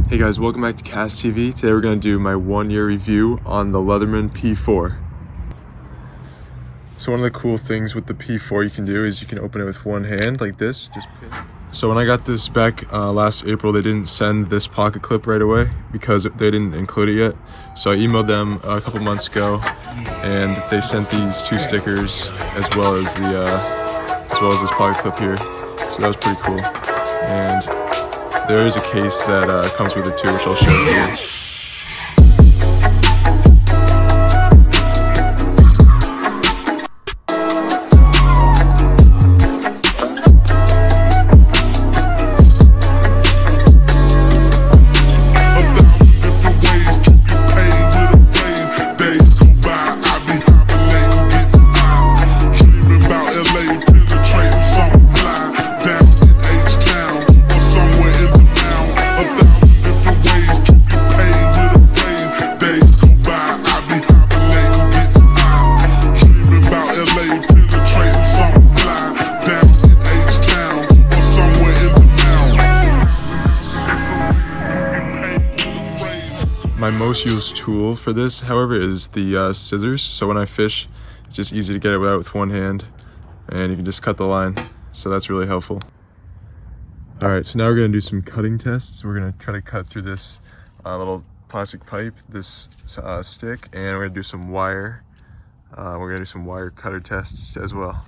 Hey guys, welcome back to Cast TV. Today we're going to do my 1-year review on the Leatherman P4. So one of the cool things with the P4 you can do is you can open it with one hand like this. So when I got this back last April, they didn't send this pocket clip right away because they didn't include it yet. So I emailed them a couple months ago, and they sent these 2 stickers as well as this pocket clip here. So that was pretty cool. And there is a case that comes with it too, which I'll show you. My most used tool for this, however, is the scissors. So when I fish, it's just easy to get it out with one hand, and you can just cut the line. So that's really helpful. All right, so now we're gonna do some cutting tests. We're gonna try to cut through this little plastic pipe, this stick, and we're gonna do some wire. We're gonna do some wire cutter tests as well.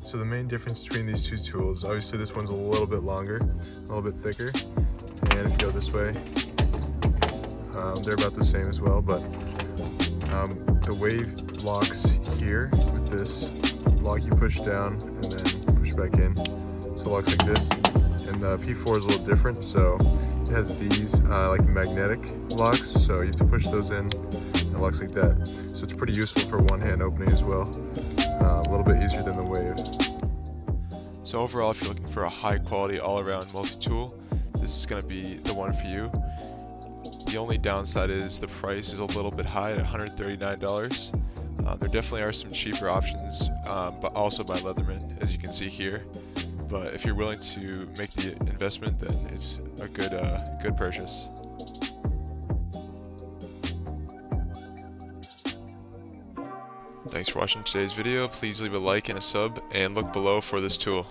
So the main difference between these 2 tools, obviously this one's a little bit longer, a little bit thicker, and if you go this way, they're about the same as well, but the wave locks here with this lock you push down and then push back in, so it locks like this. And the P4 is a little different, so it has these like magnetic locks, so you have to push those in and it locks like that. So it's pretty useful for one-hand opening as well. A little bit easier than the wave. So overall, if you're looking for a high quality all-around multi-tool, this is going to be the one for you. The only downside is the price is a little bit high at $139. There definitely are some cheaper options, but also by Leatherman, as you can see here. But if you're willing to make the investment, then it's a good purchase. Thanks for watching today's video. Please leave a like and a sub, and look below for this tool.